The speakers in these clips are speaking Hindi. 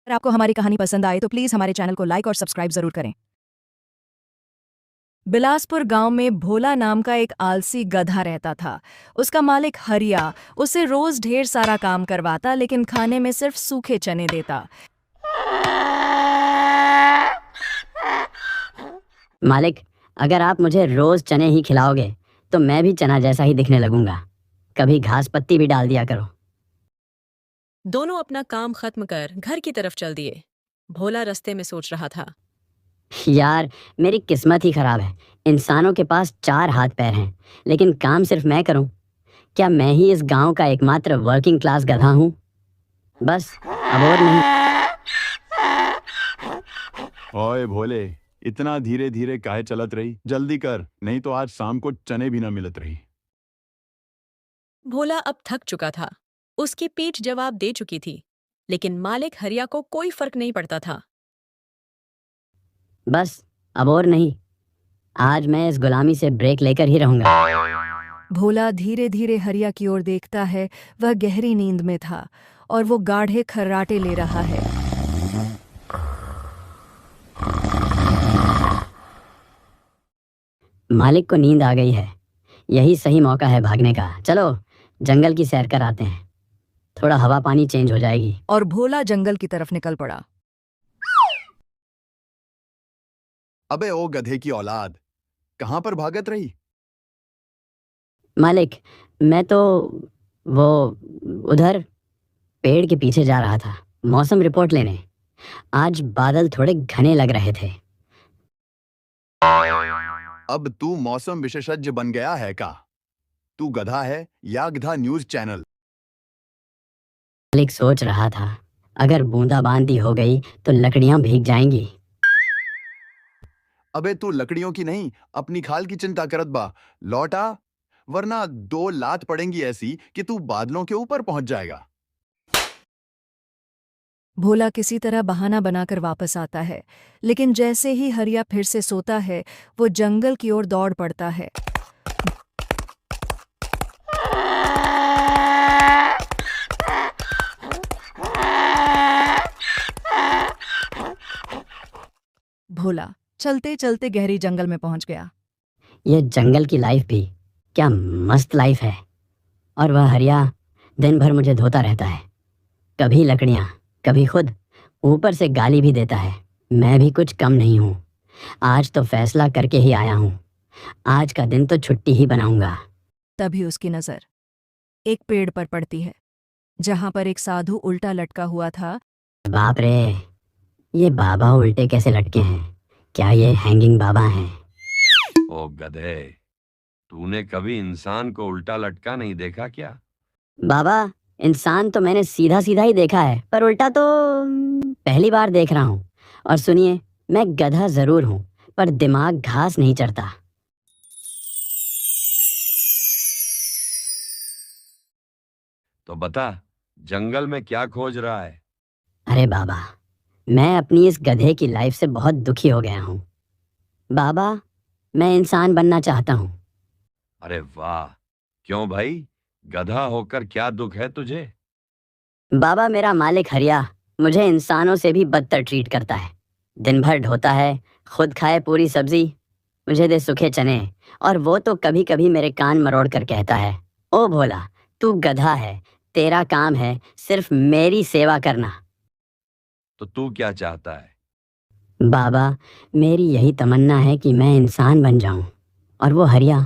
अगर आपको हमारी कहानी पसंद आए तो प्लीज हमारे चैनल को लाइक और सब्सक्राइब जरूर करें। बिलासपुर गांव में भोला नाम का एक आलसी गधा रहता था। उसका मालिक हरिया उसे रोज ढेर सारा काम करवाता, लेकिन खाने में सिर्फ सूखे चने देता। मालिक, अगर आप मुझे रोज चने ही खिलाओगे तो मैं भी चना जैसा ही दिखने लगूंगा। कभी घास पत्ती भी डाल दिया करो। दोनों अपना काम खत्म कर घर की तरफ चल दिए। भोला रास्ते में सोच रहा था, यार, मेरी किस्मत ही खराब है। इंसानों के पास 4 हाथ पैर हैं, लेकिन काम सिर्फ मैं करूं। क्या मैं ही इस गांव का एकमात्र वर्किंग क्लास गधा हूं? बस, अब और नहीं। ओए भोले, इतना धीरे धीरे काहे चलत रही? जल्दी कर, नहीं तो आज शाम को चने भी ना मिलत रही। भोला अब थक चुका था। उसकी पीठ जवाब दे चुकी थी, लेकिन मालिक हरिया को कोई फर्क नहीं पड़ता था। बस, अब और नहीं। आज मैं इस गुलामी से ब्रेक लेकर ही रहूंगा। भोला धीरे धीरे हरिया की ओर देखता है। वह गहरी नींद में था और वो गाढ़े खर्राटे ले रहा है। मालिक को नींद आ गई है। यही सही मौका है भागने का। चलो, जंगल की सैर कर आते हैं। थोड़ा हवा पानी चेंज हो जाएगी। और भोला जंगल की तरफ निकल पड़ा। अबे ओ गधे की औलाद, कहां पर भागत रही? मालिक, मैं तो वो उधर पेड़ के पीछे जा रहा था मौसम रिपोर्ट लेने। आज बादल थोड़े घने लग रहे थे। अब तू मौसम विशेषज्ञ बन गया है का? तू गधा है या गधा न्यूज चैनल? मालिक सोच रहा था, अगर बूंदाबांदी हो गई तो लकड़ियां भीग जाएंगी। अबे तू लकड़ियों की नहीं, अपनी खाल की चिंता करत बा। लौटा, वरना 2 लात पड़ेंगी ऐसी कि तू बादलों के ऊपर पहुंच जाएगा। भोला किसी तरह बहाना बनाकर वापस आता है, लेकिन जैसे ही हरिया फिर से सोता है, वो जंगल की ओर दौड़ पड़ता है। भोला चलते चलते गहरी जंगल में पहुंच गया। ये जंगल की लाइफ भी क्या मस्त लाइफ है। और वह हरिया दिन भर मुझे धोता रहता है। कभी लकड़ियां, कभी खुद, ऊपर से गाली भी देता है। मैं भी कुछ कम नहीं हूँ। आज तो फैसला करके ही आया हूँ। आज का दिन तो छुट्टी ही बनाऊंगा। तभी उसकी नजर एक पेड़ पर पड़ती है, जहां पर एक साधु उल्टा लटका हुआ था। बाप रे, ये बाबा उल्टे कैसे लटके हैं? क्या ये हैंगिंग बाबा हैं? ओ गधे, तूने कभी इंसान को उल्टा लटका नहीं देखा क्या? बाबा, इंसान तो मैंने सीधा सीधा ही देखा है, पर उल्टा तो पहली बार देख रहा हूँ। और सुनिए, मैं गधा जरूर हूँ, पर दिमाग घास नहीं चढ़ता। तो बता, जंगल में क्या खोज रहा है? अरे बाबा, मैं अपनी इस गधे की लाइफ से बहुत दुखी हो गया हूँ। बाबा, मैं इंसान बनना चाहता हूँ। अरे वाह, क्यों भाई? गधा होकर क्या दुख है तुझे? बाबा, मेरा मालिक हरिया मुझे इंसानों से भी बदतर ट्रीट करता है। दिन भर ढोता है, खुद खाए पूरी सब्जी, मुझे दे सूखे चने। और वो तो कभी कभी मेरे कान मरोड़ कर कहता है, ओ भोला, तू गधा है, तेरा काम है सिर्फ मेरी सेवा करना। तो तू क्या चाहता है? बाबा, मेरी यही तमन्ना है कि मैं इंसान बन जाऊं, और वो हरिया,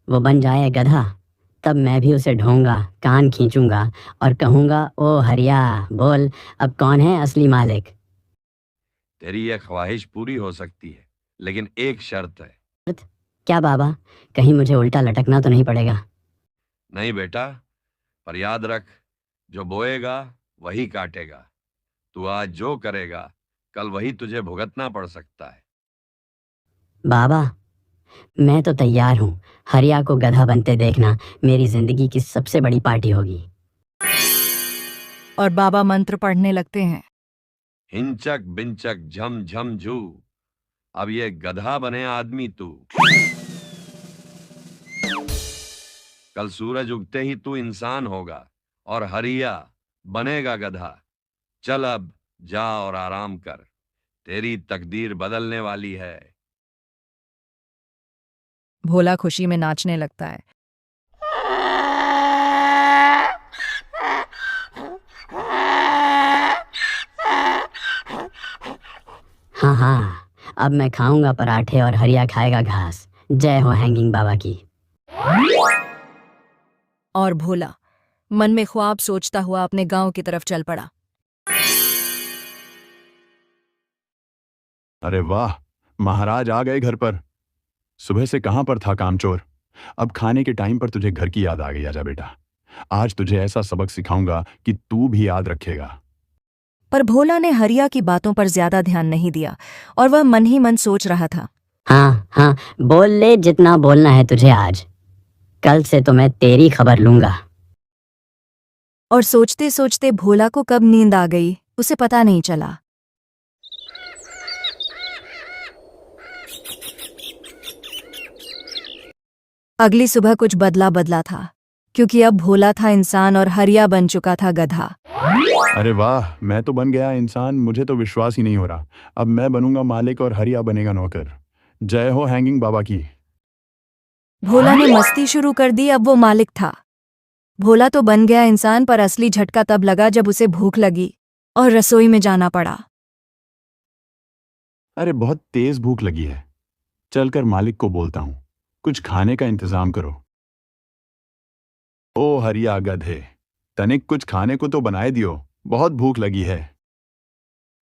वो बन जाए गधा। तब मैं भी उसे ढोऊंगा, कान खींचूंगा और कहूंगा, ओ हरिया, बोल, अब कौन है असली मालिक? तेरी यह ख्वाहिश पूरी हो सकती है, लेकिन एक शर्त है। क्या बाबा, कहीं मुझे उल्टा लटकना तो नहीं पड़ेगा? नहीं बेटा, पर याद रख, जो बोएगा वही काटेगा। तू आज जो करेगा, कल वही तुझे भुगतना पड़ सकता है। बाबा, मैं तो तैयार हूँ। हरिया को गधा बनते देखना मेरी जिंदगी की सबसे बड़ी पार्टी होगी। और बाबा मंत्र पढ़ने लगते हैं। हिंचक बिंचक झम झम झू, अब ये गधा बने आदमी तू। कल सूरज उगते ही तू इंसान होगा और हरिया बनेगा गधा। चल अब जा और आराम कर, तेरी तकदीर बदलने वाली है। भोला खुशी में नाचने लगता है। हाँ हाँ, अब मैं खाऊंगा पराठे और हरिया खाएगा घास। जय हो हैंगिंग बाबा की। और भोला मन में ख्वाब सोचता हुआ अपने गांव की तरफ चल पड़ा। अरे वाह, महाराज आ गए घर पर। सुबह से कहां पर था कामचोर। अब खाने के टाइम पर तुझे घर की याद आ गई। आजा बेटा, आज तुझे ऐसा सबक सिखाऊंगा कि तू भी याद रखेगा। पर भोला ने हरिया की बातों पर ज्यादा ध्यान नहीं दिया और वह मन ही मन सोच रहा था। हाँ हाँ, बोल ले जितना बोलना है तुझे आज। कल से तो मैं तेरी खबर लूंगा। और सोचते सोचते भोला को कब नींद आ गई उसे पता नहीं चला। अगली सुबह कुछ बदला बदला था, क्योंकि अब भोला था इंसान और हरिया बन चुका था गधा। अरे वाह, मैं तो बन गया इंसान। मुझे तो विश्वास ही नहीं हो रहा। अब मैं बनूंगा मालिक और हरिया बनेगा नौकर। जय हो हैंगिंग बाबा की। भोला ने मस्ती शुरू कर दी। अब वो मालिक था। भोला तो बन गया इंसान, पर असली झटका तब लगा जब उसे भूख लगी और रसोई में जाना पड़ा। अरे बहुत तेज भूख लगी है। चलकर मालिक को बोलता हूँ, कुछ खाने का इंतजाम करो। ओ हरिया गधे, तनिक कुछ खाने को तो बनाए दियो, बहुत भूख लगी है।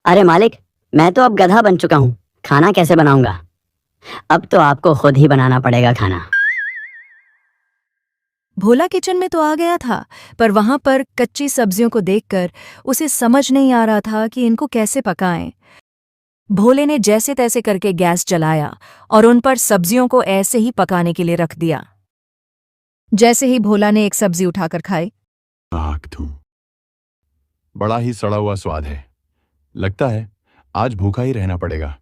अरे मालिक, मैं तो अब गधा बन चुका हूँ, खाना कैसे बनाऊंगा? अब तो आपको खुद ही बनाना पड़ेगा खाना। भोला किचन में तो आ गया था, पर वहां पर कच्ची सब्जियों को देखकर उसे समझ नहीं आ रहा था कि इनको कैसे पकाएं। भोले ने जैसे तैसे करके गैस जलाया और उन पर सब्जियों को ऐसे ही पकाने के लिए रख दिया। जैसे ही भोला ने एक सब्जी उठाकर खाई, आख तू, बड़ा ही सड़ा हुआ स्वाद है। लगता है आज भूखा ही रहना पड़ेगा।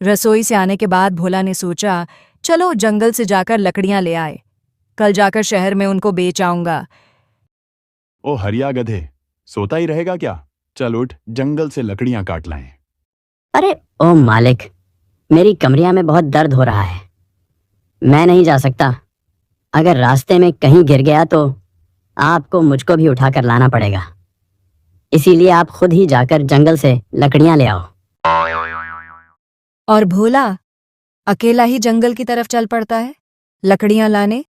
रसोई से आने के बाद भोला ने सोचा, चलो जंगल से जाकर लकड़ियां ले आए, कल जाकर शहर में उनको बेच आऊंगा। ओ हरिया गधे, सोता ही रहेगा क्या? चल उठ, जंगल से लकड़ियां काट लाएं। अरे ओ मालिक, मेरी कमरिया में बहुत दर्द हो रहा है, मैं नहीं जा सकता। अगर रास्ते में कहीं गिर गया तो आपको मुझको भी उठाकर लाना पड़ेगा। इसीलिए आप खुद ही जाकर जंगल से लकड़ियां ले आओ। और भोला अकेला ही जंगल की तरफ चल पड़ता है लकड़ियां लाने।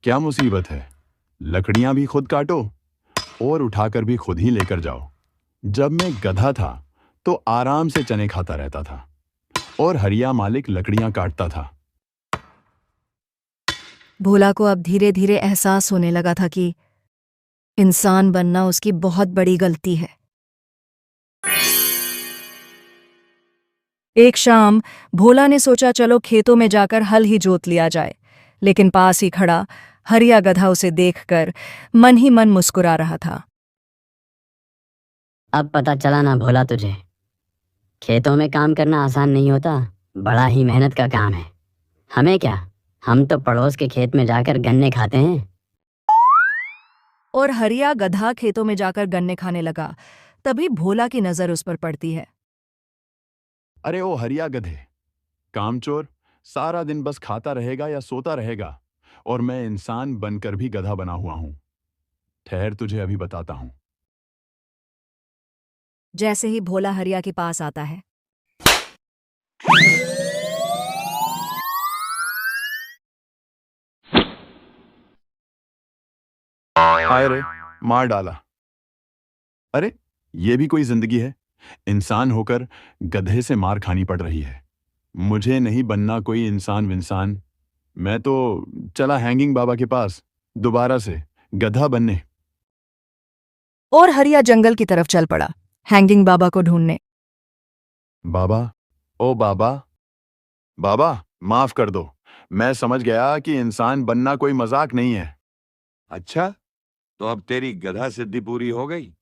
क्या मुसीबत है, लकड़ियां भी खुद काटो और उठाकर भी खुद ही लेकर जाओ। जब मैं गधा था तो आराम से चने खाता रहता था और हरिया मालिक लकड़ियां काटता था। भोला को अब धीरे धीरे एहसास होने लगा था कि इंसान बनना उसकी बहुत बड़ी गलती है। एक शाम भोला ने सोचा, चलो खेतों में जाकर हल ही जोत लिया जाए। लेकिन पास ही खड़ा हरिया गधा उसे देखकर मन ही मन मुस्कुरा रहा था। अब पता चला ना भोला तुझे, खेतों में काम करना आसान नहीं होता, बड़ा ही मेहनत का काम है। हमें क्या, हम तो पड़ोस के खेत में जाकर गन्ने खाते हैं। और हरिया गधा खेतों में जाकर गन्ने खाने लगा। तभी भोला की नजर उस पर पड़ती है। अरे ओ हरिया गधे, कामचोर, सारा दिन बस खाता रहेगा या सोता रहेगा, और मैं इंसान बनकर भी गधा बना हुआ हूं। ठहर, तुझे अभी बताता हूं। जैसे ही भोला हरिया के पास आता है, हाय रे, मार डाला। अरे ये भी कोई जिंदगी है, इंसान होकर गधे से मार खानी पड़ रही है। मुझे नहीं बनना कोई इंसान विंसान। मैं तो चला हैंगिंग बाबा के पास दोबारा से गधा बनने। और हरिया जंगल की तरफ चल पड़ा हैंगिंग बाबा को ढूंढने। बाबा, ओ बाबा, बाबा माफ कर दो। मैं समझ गया कि इंसान बनना कोई मजाक नहीं है। अच्छा, तो अब तेरी गधा सिद्धि पूरी हो गई।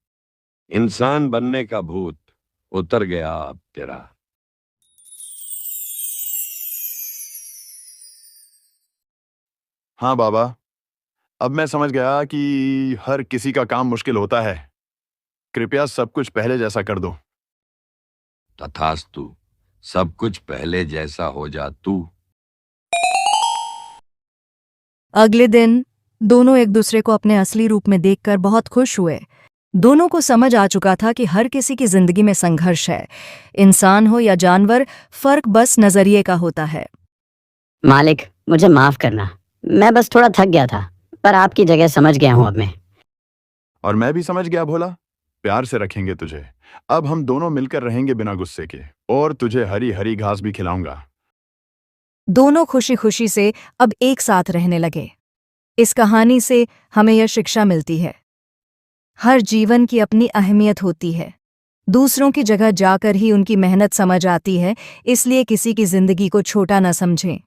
इंसान बनने का भूत उतर गया अब तेरा। हाँ बाबा, अब मैं समझ गया कि हर किसी का काम मुश्किल होता है। कृपया सब कुछ पहले जैसा कर दो। तथास्तु, सब कुछ पहले जैसा हो जा तू। अगले दिन दोनों एक दूसरे को अपने असली रूप में देखकर बहुत खुश हुए। दोनों को समझ आ चुका था कि हर किसी की जिंदगी में संघर्ष है। इंसान हो या जानवर, फर्क बस नजरिए का होता है। मालिक, मुझे माफ करना, मैं बस थोड़ा थक गया था, पर आपकी जगह समझ गया हूँ अब मैं। और मैं भी समझ गया भोला, प्यार से रखेंगे तुझे। अब हम दोनों मिलकर रहेंगे बिना गुस्से के, और तुझे हरी हरी घास भी खिलाऊंगा। दोनों खुशी खुशी से अब एक साथ रहने लगे। इस कहानी से हमें यह शिक्षा मिलती है, हर जीवन की अपनी अहमियत होती है। दूसरों की जगह जाकर ही उनकी मेहनत समझ आती है, इसलिए किसी की जिंदगी को छोटा न समझें।